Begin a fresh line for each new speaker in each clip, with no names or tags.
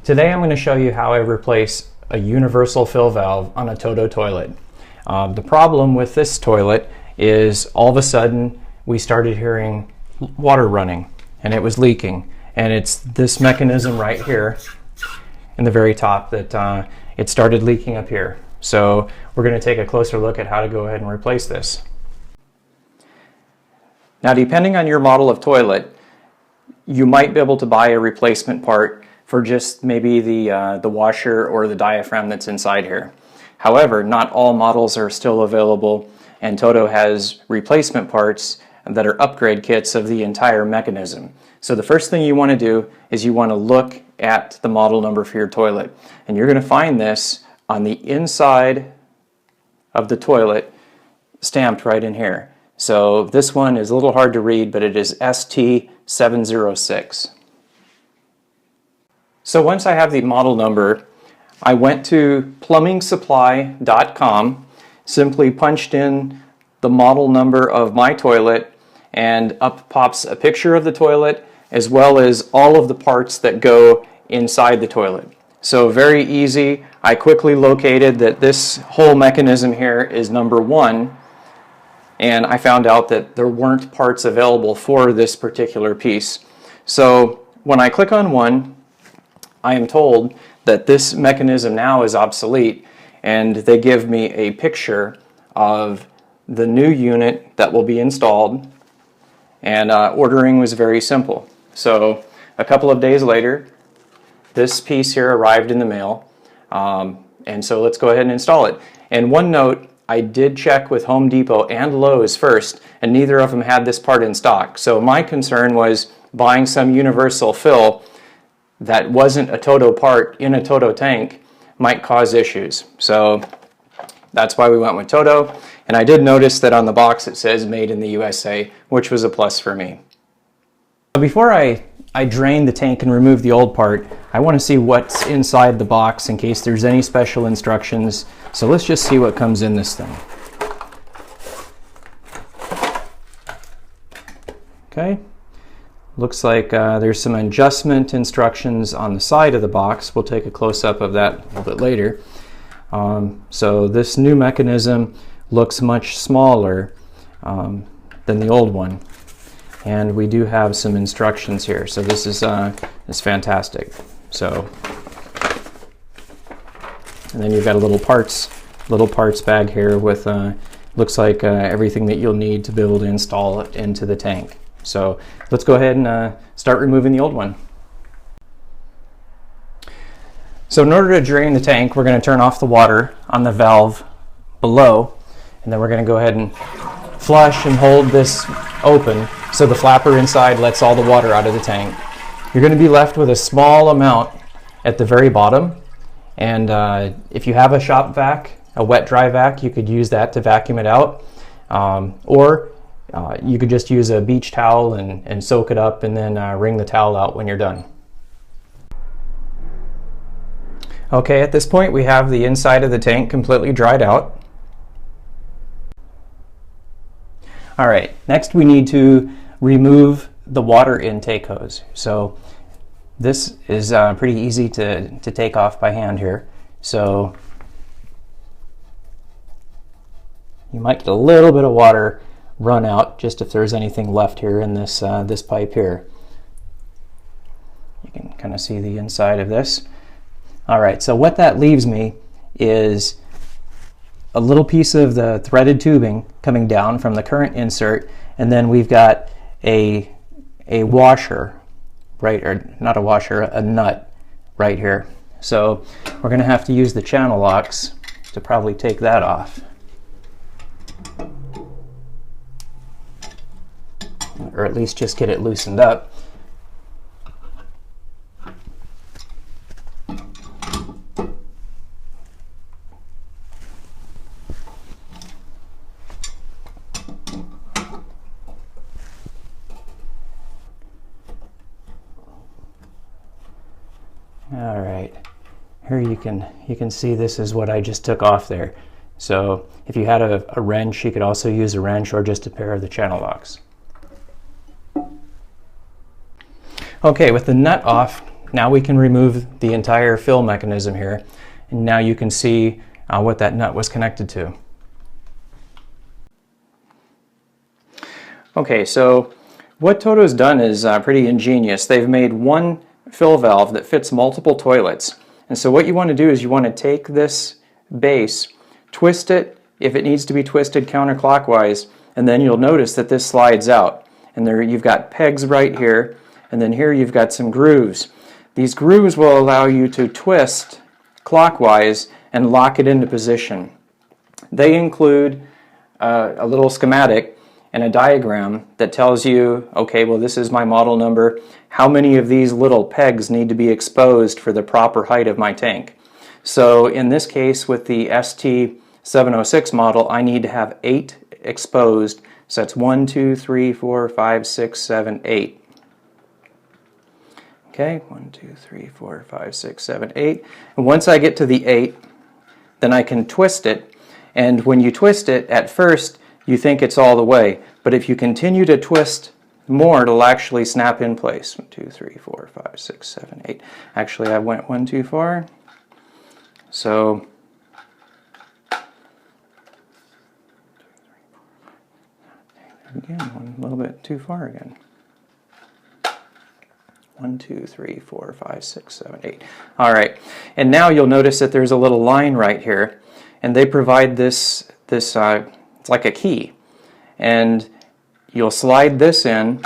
Today I'm going to show you how I replace a universal fill valve on a TOTO toilet. The problem with this toilet is all of a sudden we started hearing water running and it was leaking, and it's this mechanism right here in the very top that it started leaking up here. So we're going to take a closer look at how to go ahead and replace this. Now, depending on your model of toilet, you might be able to buy a replacement part for just maybe the washer or the diaphragm that's inside here. However, not all models are still available, and TOTO has replacement parts that are upgrade kits of the entire mechanism. So the first thing you want to do is you want to look at the model number for your toilet, and you're going to find this on the inside of the toilet stamped right in here. So this one is a little hard to read, but it is ST706. So once I have the model number, I went to plumbingsupply.com, simply punched in the model number of my toilet, and up pops a picture of the toilet as well as all of the parts that go inside the toilet. So very easy. I quickly located that this whole mechanism here is number 1, and I found out that there weren't parts available for this particular piece. So when I click on 1, I am told that this mechanism now is obsolete, and they give me a picture of the new unit that will be installed, and ordering was very simple. So a couple of days later, this piece here arrived in the mail, and so let's go ahead and install it. And one note, I did check with Home Depot and Lowe's first, and neither of them had this part in stock. So my concern was buying some universal fill that wasn't a TOTO part in a TOTO tank might cause issues. So that's why we went with TOTO. And I did notice that on the box it says made in the USA, which was a plus for me. Before I drain the tank and remove the old part, I want to see what's inside the box in case there's any special instructions. So let's just see what comes in this thing. Okay. Looks like there's some adjustment instructions on the side of the box. We'll take a close-up of that a little bit later. So this new mechanism looks much smaller than the old one. And we do have some instructions here. So this is fantastic. So, and then you've got a little parts bag here with looks like everything that you'll need to be able to install it into the tank. So let's go ahead and start removing the old one. So in order to drain the tank, we're going to turn off the water on the valve below, and then we're going to go ahead and flush and hold this open so the flapper inside lets all the water out of the tank. You're going to be left with a small amount at the very bottom, and if you have a shop vac, a wet dry vac, you could use that to vacuum it out, or you could just use a beach towel and soak it up and then wring the towel out when you're done. Okay, at this point we have the inside of the tank completely dried out. All right, next we need to remove the water intake hose. So this is pretty easy to take off by hand here. So you might get a little bit of water run out just if there's anything left here in this this pipe here. You can kind of see the inside of this. All right, so what that leaves me is a little piece of the threaded tubing coming down from the current insert, and then we've got a washer, right, or not a washer, a nut right here. So we're going to have to use the channel locks to probably take that off, or at least just get it loosened up. All right, here you can see this is what I just took off there. So if you had a wrench, you could also use a wrench or just a pair of the channel locks. Okay, with the nut off, Now we can remove the entire fill mechanism here, and now you can see what that nut was connected to. Okay, so what TOTO's done is pretty ingenious. They've made one fill valve that fits multiple toilets. And so what you want to do is you want to take this base, twist it if it needs to be twisted counterclockwise, and then you'll notice that this slides out. And there you've got pegs right here, and then here you've got some grooves. These grooves will allow you to twist clockwise and lock it into position. They include a little schematic and a diagram that tells you, okay, well, this is my model number. How many of these little pegs need to be exposed for the proper height of my tank? So in this case, with the ST706 model, I need to have 8 exposed. So that's 1, 2, 3, 4, 5, 6, 7, 8. Okay, 1, 2, 3, 4, 5, 6, 7, 8. And once I get to the 8, then I can twist it. And when you twist it, at first, you think it's all the way. But if you continue to twist more, it'll actually snap in place. 1, 2, 3, 4, 5, 6, 7, 8. Actually, I went one too far. So, again, one a little bit too far again. 1, 2, 3, 4, 5, 6, 7, 8. All right, and now you'll notice that there's a little line right here, and they provide this it's like a key, and you'll slide this in,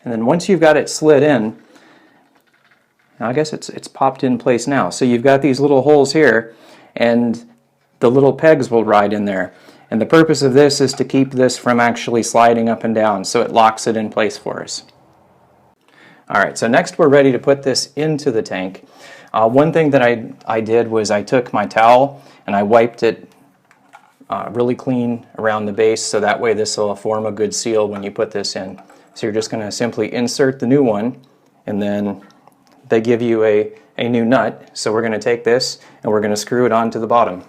and then once you've got it slid in, now I guess it's popped in place now. So you've got these little holes here, and the little pegs will ride in there. And the purpose of this is to keep this from actually sliding up and down, so it locks it in place for us. All right, so next we're ready to put this into the tank. One thing that I did was I took my towel and I wiped it really clean around the base, so that way this will form a good seal when you put this in. So you're just going to simply insert the new one, and then they give you a new nut. So we're going to take this and we're going to screw it onto the bottom.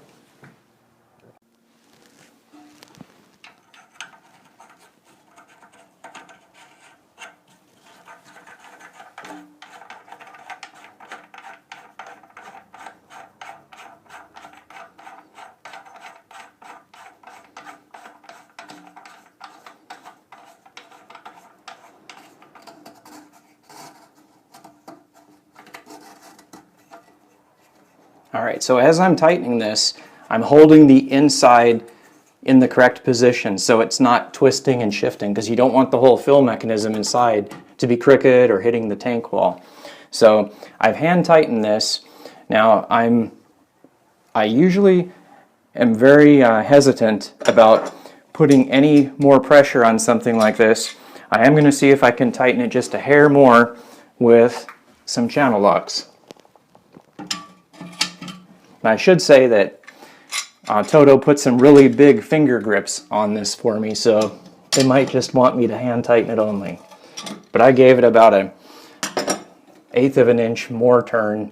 All right, so as I'm tightening this, I'm holding the inside in the correct position so it's not twisting and shifting, because you don't want the whole fill mechanism inside to be crooked or hitting the tank wall. So I've hand tightened this. Now I usually am very hesitant about putting any more pressure on something like this. I am going to see if I can tighten it just a hair more with some channel locks. I should say that TOTO put some really big finger grips on this for me, so they might just want me to hand tighten it only. But I gave it about an 1/8 of an inch more turn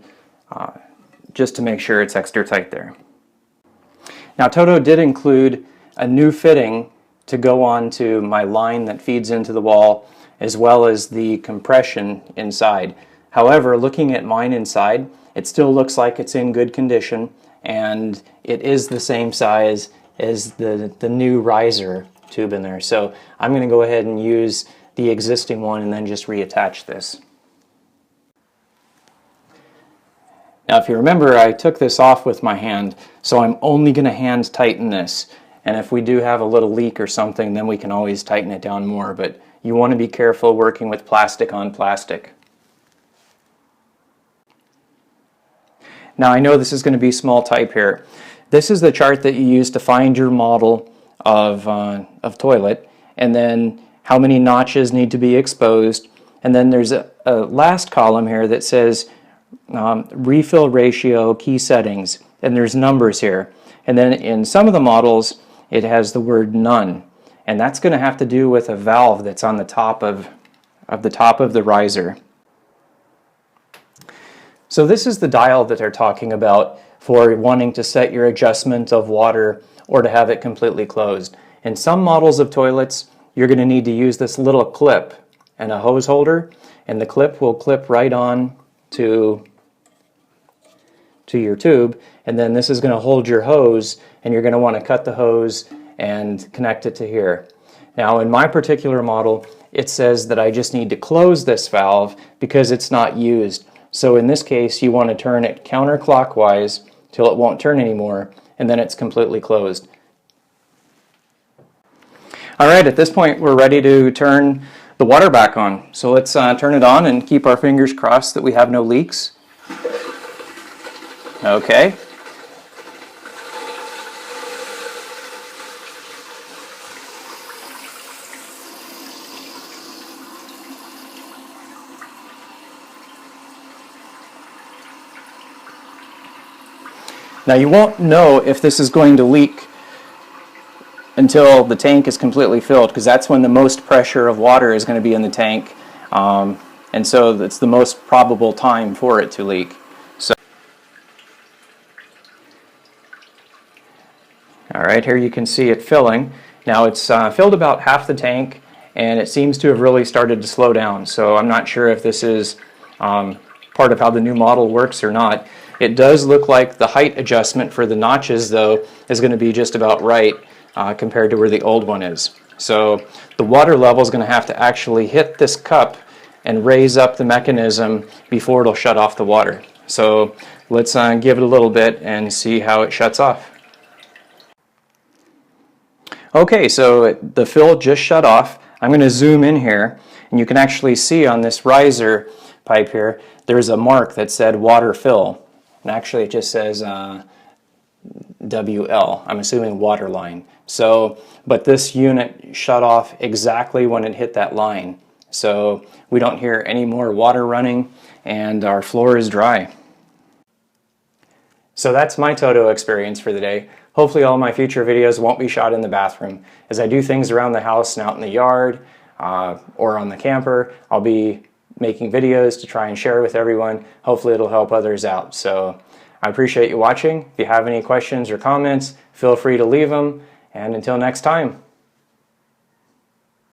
just to make sure it's extra tight there. Now TOTO did include a new fitting to go on to my line that feeds into the wall, as well as the compression inside. However, looking at mine inside, it still looks like it's in good condition, and it is the same size as the new riser tube in there. So I'm going to go ahead and use the existing one and then just reattach this. Now if you remember, I took this off with my hand, so I'm only going to hand tighten this. And if we do have a little leak or something, then we can always tighten it down more, but you want to be careful working with plastic on plastic. Now I know this is going to be small type here. This is the chart that you use to find your model of toilet, and then how many notches need to be exposed. And then there's a last column here that says refill ratio, key settings, and there's numbers here. And then in some of the models it has the word none, and that's going to have to do with a valve that's on the top of the riser. So this is the dial that they're talking about for wanting to set your adjustment of water or to have it completely closed. In some models of toilets, you're going to need to use this little clip and a hose holder, and the clip will clip right on to your tube, and then this is going to hold your hose, and you're going to want to cut the hose and connect it to here. Now in my particular model, it says that I just need to close this valve because it's not used. So in this case, you want to turn it counterclockwise till it won't turn anymore, and then it's completely closed. All right, at this point we're ready to turn the water back on. So let's turn it on and keep our fingers crossed that we have no leaks. Okay. Now you won't know if this is going to leak until the tank is completely filled, because that's when the most pressure of water is going to be in the tank, and so that's the most probable time for it to leak. So, all right, here you can see it filling. Now it's filled about half the tank, and it seems to have really started to slow down. So I'm not sure if this is part of how the new model works or not. It does look like the height adjustment for the notches, though, is going to be just about right compared to where the old one is. So the water level is going to have to actually hit this cup and raise up the mechanism before it'll shut off the water. So let's give it a little bit and see how it shuts off. Okay, so the fill just shut off. I'm going to zoom in here, and you can actually see on this riser pipe here, there's a mark that said water fill. And actually it just says WL, I'm assuming water line. So, but this unit shut off exactly when it hit that line. So we don't hear any more water running, and our floor is dry. So that's my TOTO experience for the day. Hopefully all my future videos won't be shot in the bathroom. As I do things around the house and out in the yard or on the camper, I'll be making videos to try and share with everyone. Hopefully it'll help others out. So I appreciate you watching. If you have any questions or comments, feel free to leave them. And until next time.